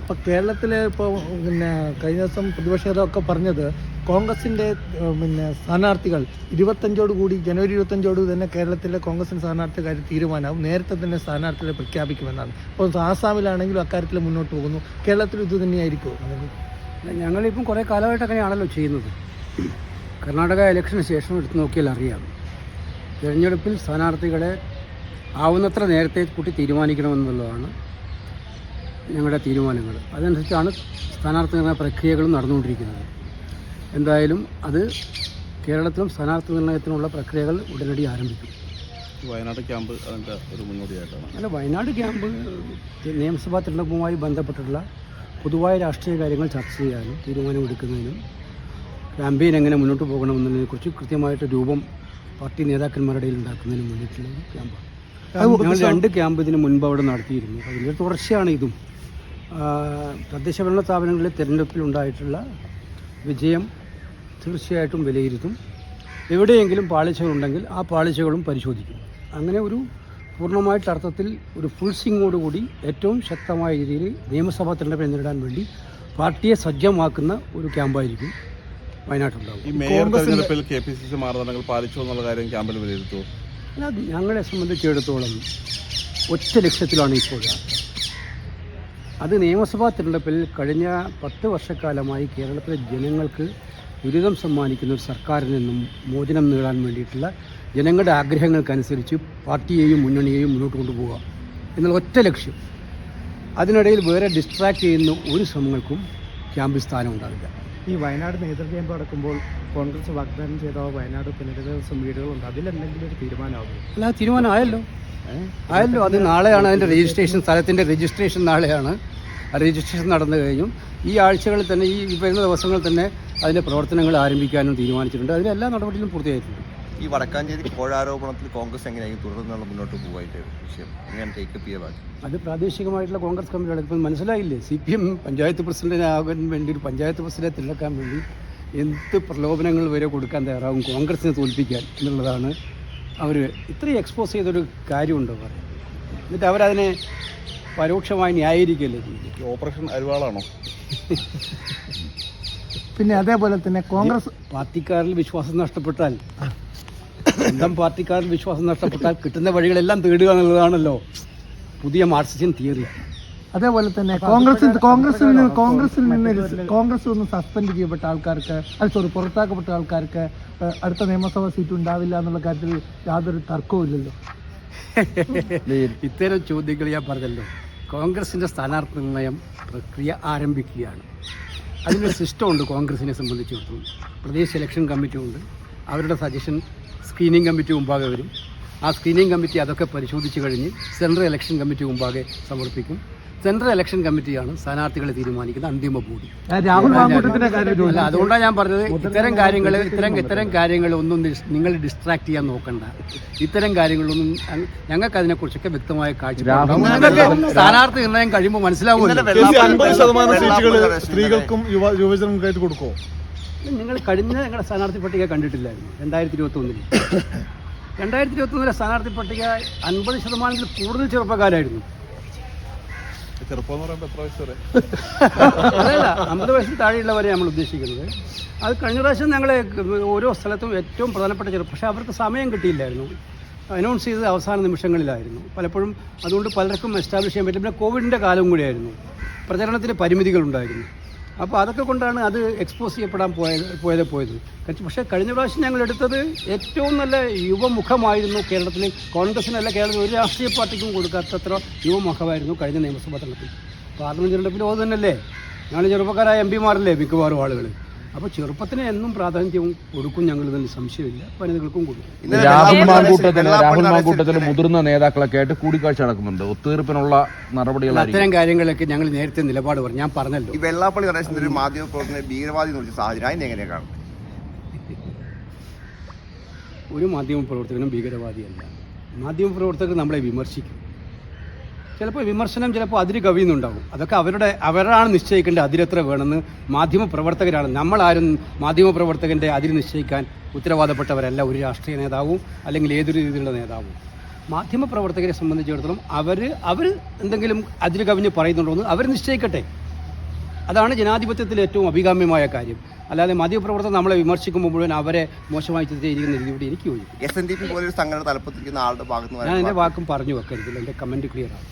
ഇപ്പോൾ കേരളത്തിൽ ഇപ്പോൾ കഴിഞ്ഞ ദിവസം പ്രതിപക്ഷ നേതാവൊക്കെ പറഞ്ഞത് കോൺഗ്രസിൻ്റെ സ്ഥാനാർത്ഥികൾ 25 ജനുവരി 25 തന്നെ കേരളത്തിലെ കോൺഗ്രസിൻ്റെ സ്ഥാനാർത്ഥിക്കാർ തീരുമാനമാവും, നേരത്തെ തന്നെ സ്ഥാനാർത്ഥികളെ പ്രഖ്യാപിക്കുമെന്നാണ്. അപ്പോൾ ആസാമിലാണെങ്കിലും അക്കാര്യത്തിൽ മുന്നോട്ട് പോകുന്നു. കേരളത്തിൽ ഇത് തന്നെയായിരിക്കുമോ? ഞങ്ങളിപ്പം കുറേ കാലമായിട്ട് അങ്ങനെയാണല്ലോ ചെയ്യുന്നത്. കർണാടക ഇലക്ഷന് ശേഷം എടുത്ത് നോക്കിയാൽ അറിയാം, തിരഞ്ഞെടുപ്പിൽ സ്ഥാനാർത്ഥികളെ ആവുന്നത്ര നേരത്തെ കൂട്ടി തീരുമാനിക്കണമെന്നുള്ളതാണ് ഞങ്ങളുടെ തീരുമാനങ്ങൾ. അതനുസരിച്ചാണ് സ്ഥാനാർത്ഥി നിർണയ പ്രക്രിയകളും നടന്നുകൊണ്ടിരിക്കുന്നത്. എന്തായാലും അത് കേരളത്തിലും സ്ഥാനാർത്ഥി നിർണയത്തിനുള്ള പ്രക്രിയകൾ ഉടനടി ആരംഭിക്കും. വയനാട് ക്യാമ്പ് അതിൻ്റെ ഒരു മുന്നോടിയായിട്ടാണ്. അല്ല, വയനാട് ക്യാമ്പ് നിയമസഭാ തിരഞ്ഞെടുപ്പുമായി ബന്ധപ്പെട്ടിട്ടുള്ള പൊതുവായ രാഷ്ട്രീയ കാര്യങ്ങൾ ചർച്ച ചെയ്യാനും തീരുമാനമെടുക്കുന്നതിനും ക്യാമ്പയിൻ എങ്ങനെ മുന്നോട്ട് പോകണമെന്നതിനെക്കുറിച്ച് കൃത്യമായിട്ട് രൂപം പാർട്ടി നേതാക്കന്മാരുടെ ഇടയിൽ ഉണ്ടാക്കുന്നതിന് വേണ്ടിയിട്ടുള്ള ഒരു ക്യാമ്പാണ്. ഞങ്ങൾ 2 ക്യാമ്പ് ഇതിന് മുൻപ് അവിടെ നടത്തിയിരുന്നു. അതിൻ്റെ തുടർച്ചയാണ് ഇതും. തദ്ദേശ ഭരണ സ്ഥാപനങ്ങളിലെ തിരഞ്ഞെടുപ്പിലുണ്ടായിട്ടുള്ള വിജയം തീർച്ചയായിട്ടും വിലയിരുത്തും. എവിടെയെങ്കിലും പാളിച്ചകളുണ്ടെങ്കിൽ ആ പാളിച്ചകളും പരിശോധിക്കും. അങ്ങനെ ഒരു പൂർണ്ണമായിട്ട് അർത്ഥത്തിൽ ഒരു ഫുൾ സ്വിങ്ങോടുകൂടി ഏറ്റവും ശക്തമായ രീതിയിൽ നിയമസഭാ തെരഞ്ഞെടുപ്പിനെ നേരിടാൻ വേണ്ടി പാർട്ടിയെ സജ്ജമാക്കുന്ന ഒരു ക്യാമ്പായിരിക്കും വയനാട്ടിലുണ്ടാവും. ഈ മേയർ തെരഞ്ഞെടുപ്പിൽ KPCC മാനദണ്ഡങ്ങൾ പാലിച്ചു എന്നുള്ള കാര്യം ക്യാമ്പിൽ വിലയിരുത്തുമോ? അല്ല, ഞങ്ങളെ സംബന്ധിച്ചിടത്തോളം ഒറ്റ ലക്ഷ്യത്തിലാണ് ഇപ്പോൾ. അത് നിയമസഭാ തിരഞ്ഞെടുപ്പിൽ കഴിഞ്ഞ 10 വർഷക്കാലമായി കേരളത്തിലെ ജനങ്ങൾക്ക് ദുരിതം സമ്മാനിക്കുന്ന ഒരു സർക്കാരിൽ നിന്നും മോചനം നേടാൻ വേണ്ടിയിട്ടുള്ള ജനങ്ങളുടെ ആഗ്രഹങ്ങൾക്കനുസരിച്ച് പാർട്ടിയെയും മുന്നണിയെയും മുന്നോട്ട് കൊണ്ടുപോകുക എന്നുള്ള ഒറ്റ ലക്ഷ്യം. അതിനിടയിൽ വേറെ ഡിസ്ട്രാക്ട് ചെയ്യുന്ന ഒരു ശ്രമങ്ങൾക്കും ക്യാമ്പിൽ സ്ഥാനം ഉണ്ടാവില്ല. ഈ വയനാട് നേതൃ ക്യാമ്പ് നടക്കുമ്പോൾ കോൺഗ്രസ് വാഗ്ദാനം ചെയ്ത വയനാട് പുനരധിവാസം വീടുകളുണ്ട്, അതിലെന്തെങ്കിലും ഒരു തീരുമാനമാകും? അല്ല, തീരുമാനം ആയല്ലോ. അത് നാളെയാണ് അതിൻ്റെ രജിസ്ട്രേഷൻ, സ്ഥലത്തിൻ്റെ രജിസ്ട്രേഷൻ നാളെയാണ്. ആ രജിസ്ട്രേഷൻ നടന്നു കഴിഞ്ഞു. ഈ ആഴ്ചകളിൽ തന്നെ, ഈ വരുന്ന ദിവസങ്ങളിൽ തന്നെ അതിൻ്റെ പ്രവർത്തനങ്ങൾ ആരംഭിക്കാനും തീരുമാനിച്ചിട്ടുണ്ട്. അതിലെല്ലാ നടപടികളും പൂർത്തിയായിട്ടുണ്ട്. ഈ വടക്കാഞ്ചേരി കോഴാരോപണത്തിൽ കോൺഗ്രസ് എങ്ങനെയായി തുടർന്നുള്ള മുന്നോട്ട് പോകാനായിട്ട് വിഷയം എങ്ങനെ ടേക്കപ്പ് ചെയ്താൽ? അത് പ്രാദേശികമായിട്ടുള്ള കോൺഗ്രസ് കമ്മിറ്റിയാണ്. ഇപ്പം മനസ്സിലായില്ലേ, CPM പഞ്ചായത്ത് പ്രസിഡന്റിനാകാൻ വേണ്ടി, ഒരു പഞ്ചായത്ത് പ്രസിഡന്റിനെ തിരഞ്ഞെടുക്കാൻ വേണ്ടി എന്ത് പ്രലോഭനങ്ങൾ വരെ കൊടുക്കാൻ തയ്യാറാവും കോൺഗ്രസിനെ തോൽപ്പിക്കാൻ എന്നുള്ളതാണ്. അവർ ഇത്രയും എക്സ്പോസ് ചെയ്തൊരു കാര്യമുണ്ടോ പറയാം. എന്നിട്ട് അവരതിനെ പരോക്ഷമായി ന്യായീകരിക്കുകയല്ലേ ചെയ്യും. ഓപ്പറേഷൻ അരിവാളാണോ? പിന്നെ അതേപോലെ തന്നെ കോൺഗ്രസ് പാർട്ടിക്കാരിൽ വിശ്വാസം നഷ്ടപ്പെട്ടാൽ, സ്വന്തം പാർട്ടിക്കാരിൽ വിശ്വാസം നഷ്ടപ്പെട്ടാൽ കിട്ടുന്ന വഴികളെല്ലാം തേടുക എന്നുള്ളതാണല്ലോ പുതിയ മാർക്സിയൻ തിയറി. അതേപോലെ തന്നെ കോൺഗ്രസിൽ നിന്ന് സസ്പെൻഡ് ചെയ്യപ്പെട്ട ആൾക്കാർക്ക്, പുറത്താക്കപ്പെട്ട ആൾക്കാർക്ക് അടുത്ത നിയമസഭാ സീറ്റ് ഉണ്ടാവില്ല എന്നുള്ള കാര്യത്തിൽ യാതൊരു തർക്കവും ഇല്ലല്ലോ. ഇത്തരം ചോദ്യങ്ങൾ ഞാൻ പറഞ്ഞല്ലോ. കോൺഗ്രസിൻ്റെ സ്ഥാനാർത്ഥി നിർണയം പ്രക്രിയ ആരംഭിക്കുകയാണ്. അതിനൊരു സിസ്റ്റമുണ്ട് കോൺഗ്രസിനെ സംബന്ധിച്ചിടത്തോളം. പ്രദേശ് ഇലക്ഷൻ കമ്മിറ്റി ഉണ്ട്. അവരുടെ സജഷൻ സ്ക്രീനിങ് കമ്മിറ്റി മുമ്പാകെ വരും. ആ സ്ക്രീനിങ് കമ്മിറ്റി അതൊക്കെ പരിശോധിച്ച് കഴിഞ്ഞ് സെൻട്രൽ ഇലക്ഷൻ കമ്മിറ്റി മുമ്പാകെ സമർപ്പിക്കും. സെൻട്രൽ ഇലക്ഷൻ കമ്മിറ്റിയാണ് സ്ഥാനാർത്ഥികളെ തീരുമാനിക്കുന്ന അന്തിമ ബോഡി. അല്ല, അതുകൊണ്ടാണ് ഞാൻ പറഞ്ഞത് ഇത്തരം കാര്യങ്ങളൊന്നും നിങ്ങൾ ഡിസ്ട്രാക്ട് ചെയ്യാൻ നോക്കണ്ട. ഇത്തരം കാര്യങ്ങളൊന്നും ഞങ്ങൾക്ക് അതിനെക്കുറിച്ചൊക്കെ വ്യക്തമായ കാഴ്ചപ്പാട് സ്ഥാനാർത്ഥി നിർണയം കഴിയുമ്പോൾ മനസ്സിലാവുമല്ലോ. 50% സീറ്റുകൾ സ്ത്രീകൾക്കും യുവജനങ്ങൾക്കായിട്ട് കൊടുക്കുമോ? നിങ്ങൾ കഴിഞ്ഞ ഞങ്ങളുടെ സ്ഥാനാർത്ഥി പട്ടിക കണ്ടിട്ടില്ലായിരുന്നു. 2021 2021 സ്ഥാനാർത്ഥി പട്ടിക 50% കൂടുതൽ ചെറുപ്പക്കാരായിരുന്നു. ചെറുപ്പം എന്ന് പറയുമ്പോൾ എത്ര വയസ്സ് വരെ? അതല്ല, 50 വയസ്സിന് താഴെയുള്ളവരെ നമ്മൾ ഉദ്ദേശിക്കുന്നത്. അത് കഴിഞ്ഞ പ്രാവശ്യം ഞങ്ങൾ ഓരോ സ്ഥലത്തും ഏറ്റവും പ്രധാനപ്പെട്ട പക്ഷേ അവർക്ക് സമയം കിട്ടിയില്ലായിരുന്നു. അനൗൺസ് ചെയ്തത് അവസാന നിമിഷങ്ങളിലായിരുന്നു പലപ്പോഴും. അതുകൊണ്ട് പലർക്കും എസ്റ്റാബ്ലിഷ് ചെയ്യാൻ പറ്റില്ല. പിന്നെ കോവിഡിൻ്റെ കാലം കൂടിയായിരുന്നു, പ്രചരണത്തിന് പരിമിതികളുണ്ടായിരുന്നു. അപ്പോൾ അതൊക്കെ കൊണ്ടാണ് അത് എക്സ്പോസ് ചെയ്യപ്പെടാൻ പോയത്. പക്ഷേ കഴിഞ്ഞ പ്രാവശ്യം ഞങ്ങൾ എടുത്തത് ഏറ്റവും നല്ല യുവമുഖമായിരുന്നു. കേരളത്തിൽ കോൺഗ്രസിനല്ല, കേരളത്തിൽ ഒരു രാഷ്ട്രീയ പാർട്ടിക്കും കൊടുക്കാത്തത്ര യുവമുഖമായിരുന്നു കഴിഞ്ഞ നിയമസഭാ തെരഞ്ഞെടുപ്പിൽ. പാർലമെൻറ്റ് തെരഞ്ഞെടുപ്പിൽ തന്നെയല്ലേ ഞങ്ങൾ ചെറുപ്പക്കാരായ MP-മാരല്ലേ മിക്കവാറും ആളുകൾ. അപ്പോൾ ചെറുപ്പത്തിന് എന്നും പ്രാധാന്യവും കൊടുക്കും ഞങ്ങൾ, ഇതിൽ സംശയമില്ല. വനിതകൾക്കും കൊടുക്കും. രാഹുൽ മാങ്കൂട്ടത്തിൽ മുതിർന്ന നേതാക്കളൊക്കെ ആയിട്ട് കൂടിക്കാഴ്ച നടക്കുന്നുണ്ട്. ഒത്തുതീർപ്പിനുള്ള നടപടികൾ, അത്തരം കാര്യങ്ങളൊക്കെ ഞങ്ങൾ നേരത്തെ നിലപാട് പറഞ്ഞു. ഞാൻ പറഞ്ഞല്ലോ, ഈ വെള്ളാപ്പള്ളി നടേശൻ ഒരു മാധ്യമ പ്രവർത്തകനെ ഭീകരവാദി എന്ന് വിളിച്ച സാഹചര്യം എങ്ങനെയാണ് കാണുന്നത്? ഒരു മാധ്യമപ്രവർത്തകനും ഭീകരവാദിയല്ല. മാധ്യമപ്രവർത്തകർ നമ്മളെ വിമർശിക്കും. ചിലപ്പോൾ വിമർശനം ചിലപ്പോൾ അതിര് കവിയുന്നുണ്ടാവും. അതൊക്കെ അവരാണ് നിശ്ചയിക്കേണ്ടത് അതിരെത്ര വേണമെന്ന്. മാധ്യമപ്രവർത്തകരാണ്. നമ്മളാരും മാധ്യമപ്രവർത്തകൻ്റെ അതിര് നിശ്ചയിക്കാൻ ഉത്തരവാദപ്പെട്ടവരല്ല ഒരു രാഷ്ട്രീയ നേതാവും അല്ലെങ്കിൽ ഏതൊരു രീതിയിലുള്ള നേതാവും. മാധ്യമപ്രവർത്തകരെ സംബന്ധിച്ചിടത്തോളം അവർ എന്തെങ്കിലും അതിര് കവിഞ്ഞ് പറയുന്നുണ്ടോ എന്ന് അവർ നിശ്ചയിക്കട്ടെ. അതാണ് ജനാധിപത്യത്തിലെ ഏറ്റവും അഭികാമ്യമായ കാര്യം. അല്ലാതെ മാധ്യമപ്രവർത്തകർ നമ്മളെ വിമർശിക്കുമ്പോൾ മുഴുവൻ അവരെ മോശമായി ചിത്രീകരിക്കുന്ന രീതിയോട് എനിക്ക് യോജിക്കും. SNDP പോലൊരു സംഘടന തലപ്പത്തിരിക്കുന്ന ആളുടെ ഭാഗത്ത് ഞാൻ എൻ്റെ വാക്കും പറഞ്ഞു വെക്കരുതില്ല, എൻ്റെ കമൻറ്റ് ക്ലിയർ ആണ്.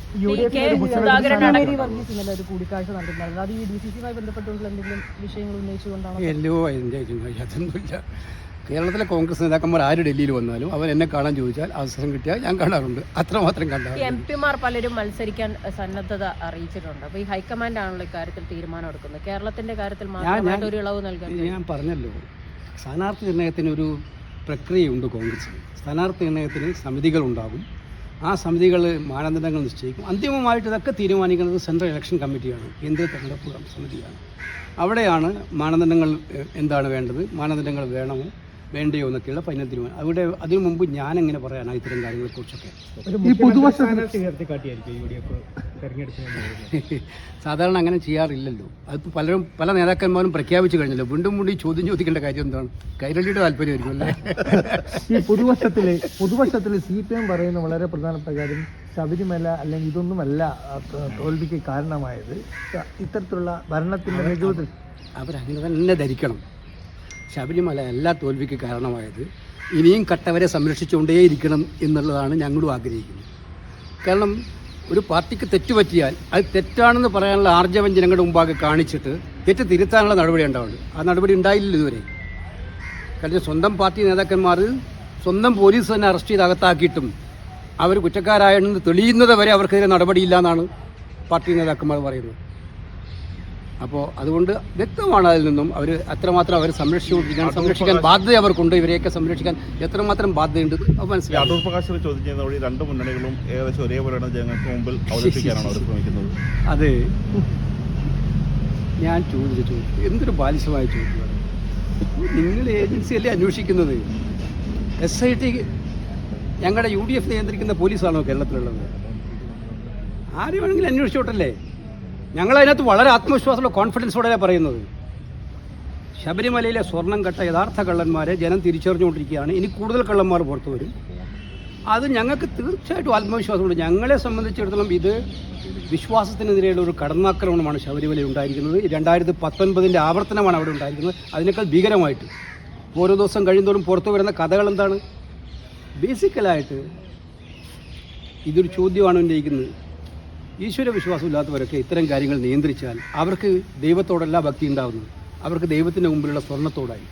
ഒരു കൂടിക്കാഴ്ച നടത്തുന്നത് അത് ഈ DCC-യുമായി ബന്ധപ്പെട്ടുള്ള എന്തെങ്കിലും വിഷയങ്ങൾ ഉന്നയിച്ചുകൊണ്ടാണ്? എല്ലോ എൻ്റെ അതൊന്നുമില്ല. കേരളത്തിലെ കോൺഗ്രസ് നേതാക്കന്മാർ ആര് ഡൽഹിയിൽ വന്നാലും അവർ എന്നെ കാണാൻ ചോദിച്ചാൽ അവസരം കിട്ടിയാൽ ഞാൻ കാണാറുണ്ട്, അത്രമാത്രം കാണാറുണ്ട്. MP-മാർ പലരും മത്സരിക്കാൻ സന്നദ്ധത അറിയിച്ചിട്ടുണ്ട്. അപ്പോൾ ഈ ഹൈക്കമാൻഡ് ആണല്ലോ ഇക്കാര്യത്തിൽ തീരുമാനം എടുക്കുന്നത്. കേരളത്തിന്റെ കാര്യത്തിൽ മാത്രമായിട്ട് ഒരു ഇളവ് നൽകാൻ ഞാൻ പറഞ്ഞല്ലോ, സ്ഥാനാർത്ഥി നിർണയത്തിന് ഒരു പ്രക്രിയയുണ്ട് കോൺഗ്രസിൽ. സ്ഥാനാർത്ഥി നിർണയത്തിന് സമിതികളുണ്ടാകും, ആ സമിതികൾ മാനദണ്ഡങ്ങൾ നിശ്ചയിക്കും. അന്തിമമായിട്ട് ഇതൊക്കെ തീരുമാനിക്കുന്നത് സെൻട്രൽ ഇലക്ഷൻ കമ്മിറ്റിയാണ്, കേന്ദ്ര തെരഞ്ഞെടുപ്പ് സമിതിയാണ്. അവിടെയാണ് മാനദണ്ഡങ്ങൾ എന്താണ് വേണ്ടത്, മാനദണ്ഡങ്ങൾ വേണമോ വേണ്ടയോ എന്നൊക്കെയുള്ള ഫൈനൽ തീരുമാനം. അവിടെ അതിനു മുമ്പ് ഞാനെങ്ങനെ പറയാനാണ് ഇത്തരം കാര്യങ്ങളെക്കുറിച്ചൊക്കെ. സാധാരണ അങ്ങനെ ചെയ്യാറില്ലല്ലോ. അതിപ്പോൾ പല നേതാക്കന്മാരും പ്രഖ്യാപിച്ചു കഴിഞ്ഞല്ലോ. വീണ്ടും വീണ്ടും ചോദ്യം ചോദിക്കേണ്ട കാര്യം എന്താണ്? കൈരളിയുടെ താല്പര്യമായിരിക്കും അല്ലേ? ഈ പുതുവശത്തിൽ CPM പറയുന്ന വളരെ പ്രധാനപ്പെട്ട കാര്യം ശബരിമല അല്ലെങ്കിൽ ഇതൊന്നുമല്ല തോൽവിക്ക് കാരണമായത്, ഇത്തരത്തിലുള്ള ഭരണത്തിൻ്റെ മികവ്. അവരങ്ങനെ തന്നെ ധരിക്കണം. ശബരിമല എല്ലാ തോൽവിക്ക് കാരണമായത്. ഇനിയും കട്ടവരെ സംരക്ഷിച്ചുകൊണ്ടേയിരിക്കണം എന്നുള്ളതാണ് ഞങ്ങളും ആഗ്രഹിക്കുന്നത്. കാരണം ഒരു പാർട്ടിക്ക് തെറ്റുപറ്റിയാൽ അത് തെറ്റാണെന്ന് പറയാനുള്ള ആർജവം ജനങ്ങളുടെ മുമ്പാകെ കാണിച്ചിട്ട് തെറ്റ് തിരുത്താനുള്ള നടപടി ഉണ്ടാവുള്ളൂ. ആ നടപടി ഉണ്ടായില്ല ഇതുവരെ. കാരണം സ്വന്തം പാർട്ടി നേതാക്കന്മാർ സ്വന്തം പോലീസ് തന്നെ അറസ്റ്റ് ചെയ്ത് അകത്താക്കിയിട്ടും അവർ കുറ്റക്കാരായെന്ന് തെളിയുന്നത് വരെ അവർക്കെതിരെ നടപടിയില്ല എന്നാണ് പാർട്ടി നേതാക്കന്മാർ പറയുന്നത്. അപ്പോൾ അതുകൊണ്ട് വ്യക്തമാണ് അതിൽ നിന്നും അവർ അത്രമാത്രം അവർ സംരക്ഷിക്കാൻ ബാധ്യത അവർക്കുണ്ട്. ഇവരെയൊക്കെ സംരക്ഷിക്കാൻ എത്രമാത്രം ബാധ്യതയുണ്ട് അത് മനസ്സിലായി. അടൂർ പ്രകാശിനെ ചോദ്യം ചെയ്യുന്ന വഴി രണ്ട് മുന്നണികളും ഏകദേശം ഒരേപോലെയാണ് ജനങ്ങൾക്ക് മുമ്പിൽ അവതരിപ്പിക്കാനാണ് അവർ ശ്രമിക്കുന്നത്. അത് ഞാൻ ചോദിച്ച ചോദ്യം എന്തൊരു ബാലിശമായ ചോദ്യമാണ്. നിങ്ങൾ ഏജൻസിയല്ലേ അന്വേഷിക്കുന്നത്? SIT ഞങ്ങളുടെ UDF നിയന്ത്രിക്കുന്ന പോലീസാണോ കേരളത്തിലുള്ളത്? ആര് വേണമെങ്കിലും അന്വേഷിച്ചോട്ടല്ലേ. ഞങ്ങളതിനകത്ത് വളരെ ആത്മവിശ്വാസമുള്ള കോൺഫിഡൻസോടെ പറയുന്നത്. ശബരിമലയിലെ സ്വർണം കട്ട യഥാർത്ഥ കള്ളന്മാരെ ജനം തിരിച്ചറിഞ്ഞുകൊണ്ടിരിക്കുകയാണ്. ഇനി കൂടുതൽ കള്ളന്മാർ പുറത്തു വരും. അത് ഞങ്ങൾക്ക് തീർച്ചയായിട്ടും ആത്മവിശ്വാസമുണ്ട്. ഞങ്ങളെ സംബന്ധിച്ചിടത്തോളം ഇത് വിശ്വാസത്തിനെതിരെയുള്ള ഒരു കടന്നാക്രമണമാണ് ശബരിമല ഉണ്ടായിരിക്കുന്നത്. 2019 ആവർത്തനമാണ് അവിടെ ഉണ്ടായിരിക്കുന്നത്. അതിനേക്കാൾ ഭീകരമായിട്ട് ഓരോ ദിവസം കഴിയുന്തോറും പുറത്തു വരുന്ന കഥകൾ എന്താണ്? ബേസിക്കലായിട്ട് ഇതൊരു ചോദ്യമാണ് ഉന്നയിക്കുന്നത്. ഈശ്വര വിശ്വാസമില്ലാത്തവരൊക്കെ ഇത്തരം കാര്യങ്ങൾ നിയന്ത്രിച്ചാൽ അവർക്ക് ദൈവത്തോടല്ല ഭക്തി ഉണ്ടാകുന്നത്, അവർക്ക് ദൈവത്തിൻ്റെ മുമ്പിലുള്ള സ്വർണ്ണത്തോടായി.